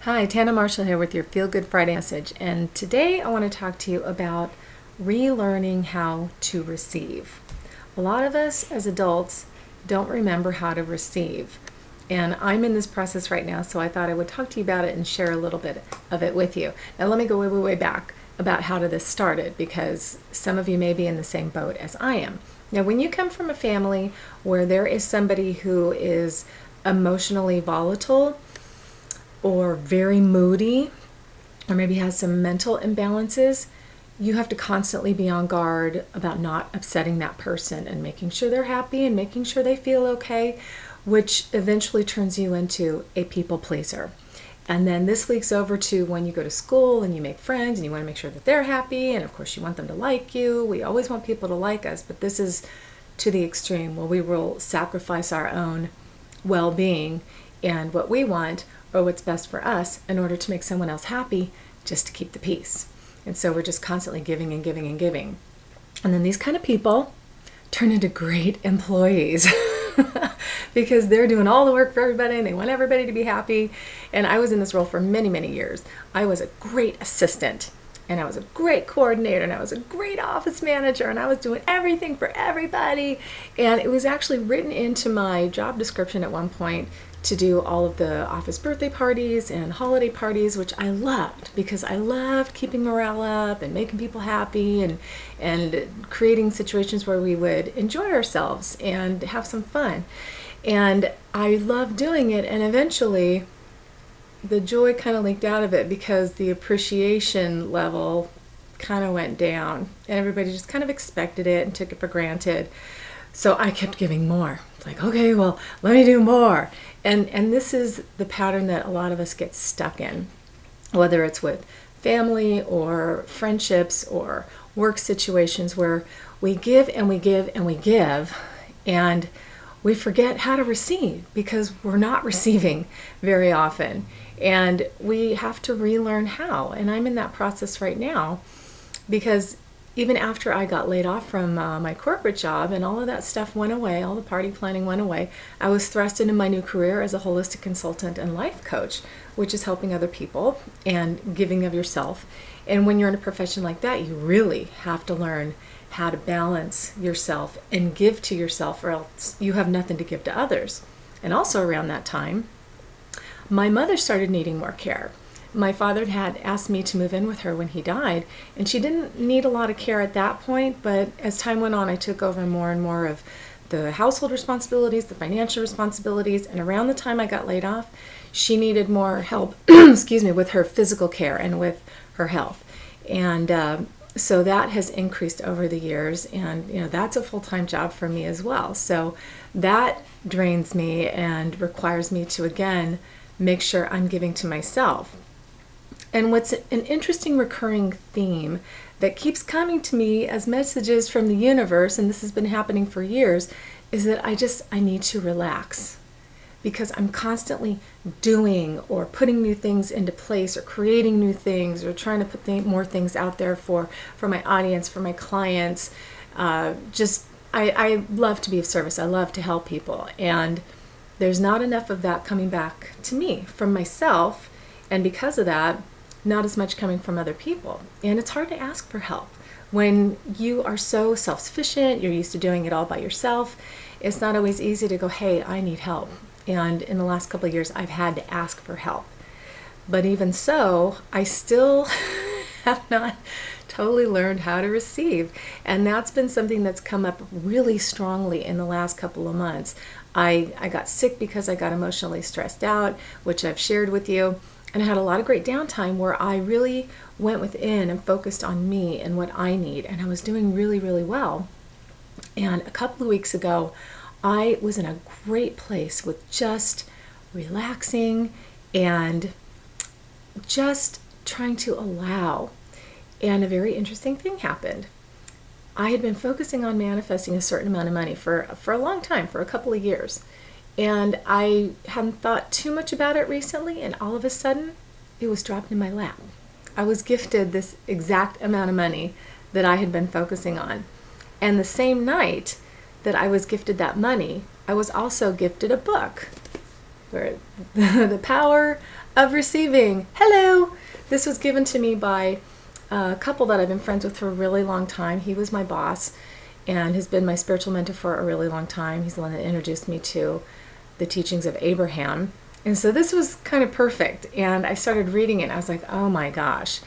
Hi, Tanna Marshall here with your Feel Good Friday message, and today I want to talk to you about relearning how to receive. A lot of us as adults don't remember how to receive, and I'm in this process right now, so I thought I would talk to you about it and share a little bit of it with you. Now let me go way back about how this started, because some of you may be in the same boat as I am. Now when you come from a family where there is somebody who is emotionally volatile, or very moody, or maybe has some mental imbalances, you have to constantly be on guard about not upsetting that person and making sure they're happy and making sure they feel okay, which eventually turns you into a people pleaser. And then this leaks over to when you go to school and you make friends and you want to make sure that they're happy, and of course you want them to like you. We always want people to like us, but this is to the extreme where we will sacrifice our own well-being and what we want or what's best for us in order to make someone else happy, just to keep the peace. And so we're just constantly giving and giving and giving. And then these kind of people turn into great employees because they're doing all the work for everybody and they want everybody to be happy. And I was in this role for many years. I was a great assistant, and I was a great coordinator, and I was a great office manager, and I was doing everything for everybody. And it was actually written into my job description at one point to do all of the office birthday parties and holiday parties, which I loved because I loved keeping morale up and making people happy and creating situations where we would enjoy ourselves and have some fun. And I loved doing it, and eventually the joy kind of leaked out of it because the appreciation level kind of went down and everybody just kind of expected it and took it for granted. So I kept giving more. It's like, okay, well, let me do more. And this is the pattern that a lot of us get stuck in, whether it's with family or friendships or work situations where we give and we give and we give, and we forget how to receive because we're not receiving very often. And we have to relearn how. And I'm in that process right now because even after I got laid off from my corporate job and all of that stuff went away, all the party planning went away, I was thrust into my new career as a holistic consultant and life coach, which is helping other people and giving of yourself. And when you're in a profession like that, you really have to learn how to balance yourself and give to yourself, or else you have nothing to give to others. And also around that time, my mother started needing more care. My father had asked me to move in with her when he died, and she didn't need a lot of care at that point, but as time went on, I took over more and more of the household responsibilities, the financial responsibilities, and around the time I got laid off, she needed more help, excuse me, with her physical care and with her health. And so that has increased over the years, and that's a full-time job for me as well. So that drains me and requires me to, again, make sure I'm giving to myself. And what's an interesting recurring theme that keeps coming to me as messages from the universe, and this has been happening for years, is that I need to relax because I'm constantly doing or putting new things into place or creating new things or trying to put more things out there for my audience, for my clients. I love to be of service. I love to help people. And there's not enough of that coming back to me from myself. And because of that, not as much coming from other people. And it's hard to ask for help. When you are so self-sufficient, you're used to doing it all by yourself, it's not always easy to go, hey, I need help. And in the last couple of years, I've had to ask for help. But even so, I still have not totally learned how to receive. And that's been something that's come up really strongly in the last couple of months. I got sick because I got emotionally stressed out, which I've shared with you. And I had a lot of great downtime where I really went within and focused on me and what I need. And I was doing really well. And a couple of weeks ago, I was in a great place with just relaxing and just trying to allow. And a very interesting thing happened. I had been focusing on manifesting a certain amount of money for a long time, for a couple of years. And I hadn't thought too much about it recently, and all of a sudden, it was dropped in my lap. I was gifted this exact amount of money that I had been focusing on. And the same night that I was gifted that money, I was also gifted a book where the power of receiving. Hello! This was given to me by a couple that I've been friends with for a really long time. He was my boss and has been my spiritual mentor for a really long time. He's the one that introduced me to the teachings of Abraham. And so this was kind of perfect. And I started reading it and I was like, oh my gosh,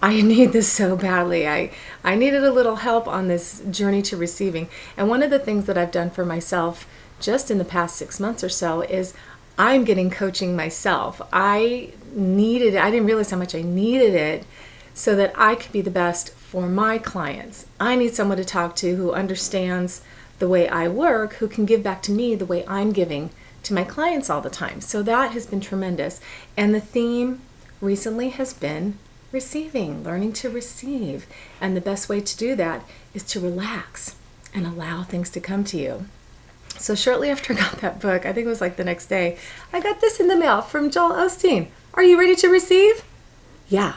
I need this so badly. I needed a little help on this journey to receiving. And one of the things that I've done for myself just in the past 6 months or so is I'm getting coaching myself. I didn't realize how much I needed it so that I could be the best for my clients. I need someone to talk to who understands the way I work, who can give back to me the way I'm giving to my clients all the time. So that has been tremendous. And the theme recently has been receiving, learning to receive. And the best way to do that is to relax and allow things to come to you. So shortly after I got that book, I think it was like the next day, I got this in the mail from Joel Osteen. Are you ready to receive? Yeah.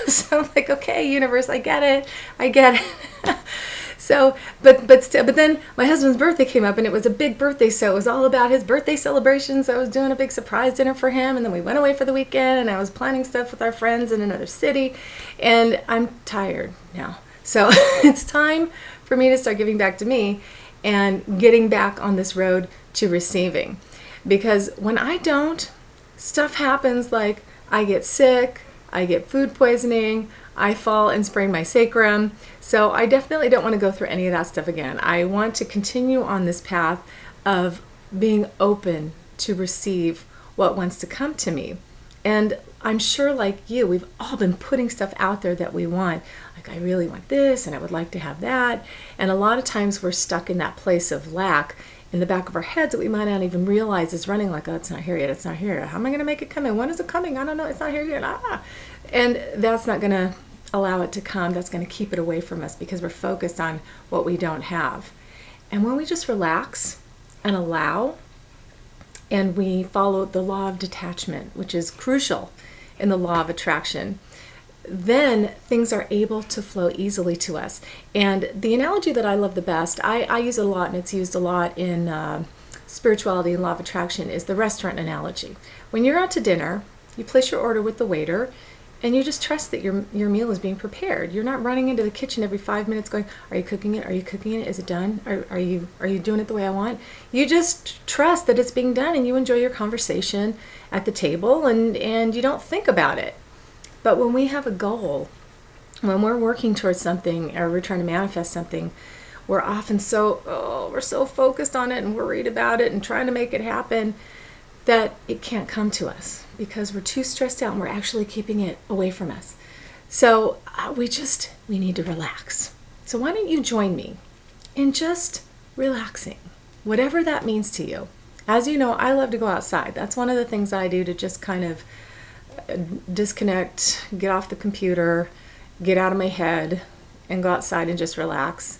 So I'm like, okay, universe, I get it. So, but then my husband's birthday came up and it was a big birthday, so it was all about his birthday celebrations. So I was doing a big surprise dinner for him, and then we went away for the weekend, and I was planning stuff with our friends in another city, and I'm tired now. So it's time for me to start giving back to me and getting back on this road to receiving. Because when I don't, stuff happens like I get sick, I get food poisoning, I fall and sprain my sacrum. So I definitely don't want to go through any of that stuff again. I want to continue on this path of being open to receive what wants to come to me. And I'm sure like you, we've all been putting stuff out there that we want. Like, I really want this and I would like to have that. And a lot of times we're stuck in that place of lack in the back of our heads that we might not even realize is running like, oh, it's not here yet, it's not here yet. How am I going to make it come in? When is it coming? I don't know, it's not here yet. And that's not going to allow it to come. That's going to keep it away from us because we're focused on what we don't have. And when we just relax and allow, and we follow the law of detachment, which is crucial in the law of attraction, then things are able to flow easily to us. And the analogy that I love the best, I use it a lot, and it's used a lot in spirituality and law of attraction, is the restaurant analogy. When you're out to dinner, you place your order with the waiter, and you just trust that your meal is being prepared. You're not running into the kitchen every 5 minutes going, are you cooking it? Are you cooking it? Is it done? Are you doing it the way I want? You just trust that it's being done, and you enjoy your conversation at the table, and you don't think about it. But when we have a goal, when we're working towards something or we're trying to manifest something, we're often we're so focused on it and worried about it and trying to make it happen that it can't come to us because we're too stressed out and we're actually keeping it away from us. So we need to relax. So why don't you join me in just relaxing, whatever that means to you. As you know, I love to go outside. That's one of the things I do to just kind of disconnect, get off the computer, get out of my head, and go outside and just relax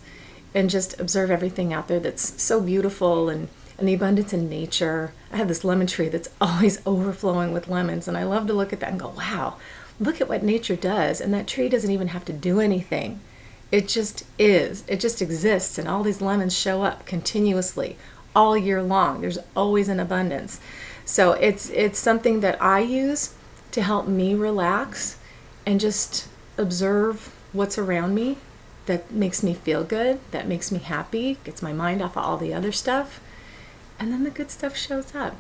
and just observe everything out there that's so beautiful and the abundance in nature. I have this lemon tree that's always overflowing with lemons, and I love to look at that and go, wow, look at what nature does. And that tree doesn't even have to do anything. It just is. It just exists, and all these lemons show up continuously all year long. There's always an abundance. So it's something that I use to help me relax and just observe what's around me that makes me feel good, that makes me happy, gets my mind off of all the other stuff, and then the good stuff shows up.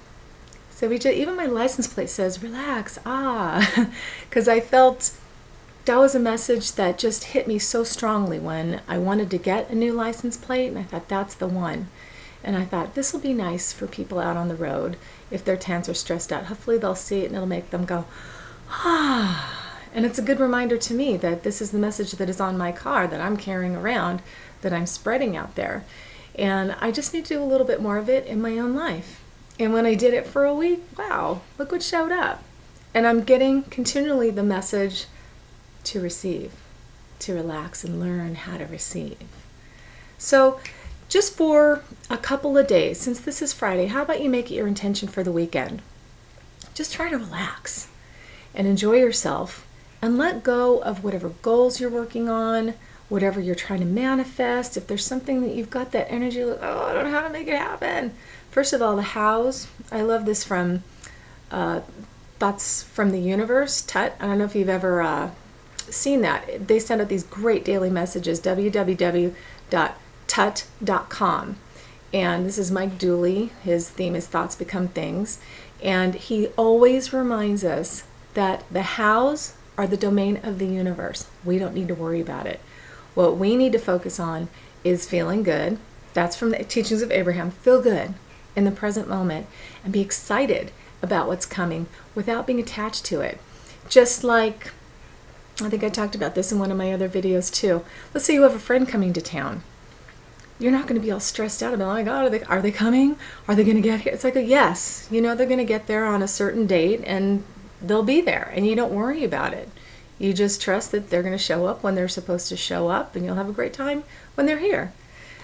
So even my license plate says, relax, because I felt that was a message that just hit me so strongly when I wanted to get a new license plate, and I thought, that's the one. And I thought, this will be nice for people out on the road if they're tense or stressed out. Hopefully they'll see it and it'll make them go, And it's a good reminder to me that this is the message that is on my car that I'm carrying around, that I'm spreading out there. And I just need to do a little bit more of it in my own life. And when I did it for a week, wow, look what showed up. And I'm getting continually the message to receive, to relax and learn how to receive. So just for a couple of days, since this is Friday, how about you make it your intention for the weekend? Just try to relax and enjoy yourself and let go of whatever goals you're working on, whatever you're trying to manifest. If there's something that you've got that energy, like, oh, I don't know how to make it happen. First of all, the hows. I love this from Thoughts from the Universe, TUT. I don't know if you've ever seen that. They send out these great daily messages, www.tut.com. And this is Mike Dooley. His theme is Thoughts Become Things. And he always reminds us that the hows are the domain of the universe. We don't need to worry about it. What we need to focus on is feeling good. That's from the teachings of Abraham. Feel good in the present moment and be excited about what's coming without being attached to it. Just like, I think I talked about this in one of my other videos too. Let's say you have a friend coming to town. You're not going to be all stressed out about, oh my God, are they coming? Are they going to get here? It's like, yes, you know they're going to get there on a certain date and they'll be there, and you don't worry about it. You just trust that they're going to show up when they're supposed to show up, and you'll have a great time when they're here.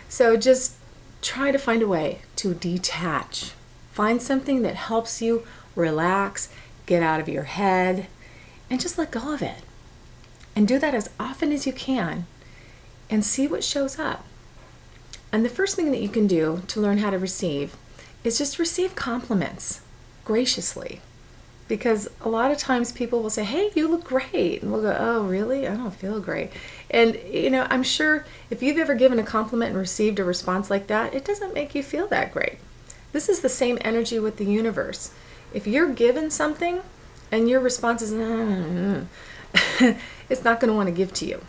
So just try to find a way to detach. Find something that helps you relax, get out of your head, and just let go of it. And do that as often as you can and see what shows up. And the first thing that you can do to learn how to receive is just receive compliments graciously. Because a lot of times people will say, hey, you look great. And we'll go, oh, really? I don't feel great. And, you know, I'm sure if you've ever given a compliment and received a response like that, it doesn't make you feel that great. This is the same energy with the universe. If you're given something and your response is, it's not going to want to give to you.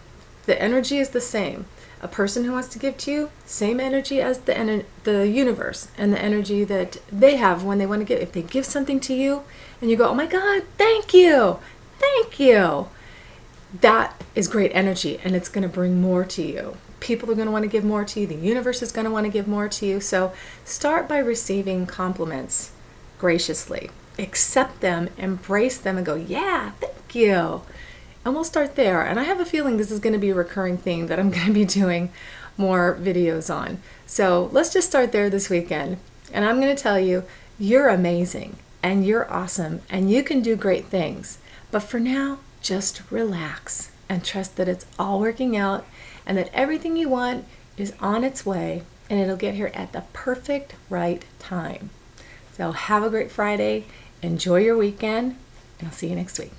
The energy is the same. A person who wants to give to you, same energy as the universe and the energy that they have when they want to give. If they give something to you and you go, oh my God, thank you, that is great energy, and it's going to bring more to you. People are going to want to give more to you. The universe is going to want to give more to you. So start by receiving compliments graciously. Accept them, embrace them, and go, yeah, thank you. And we'll start there. And I have a feeling this is going to be a recurring theme that I'm going to be doing more videos on. So let's just start there this weekend. And I'm going to tell you, you're amazing and you're awesome and you can do great things. But for now, just relax and trust that it's all working out and that everything you want is on its way and it'll get here at the perfect right time. So have a great Friday. Enjoy your weekend, and I'll see you next week.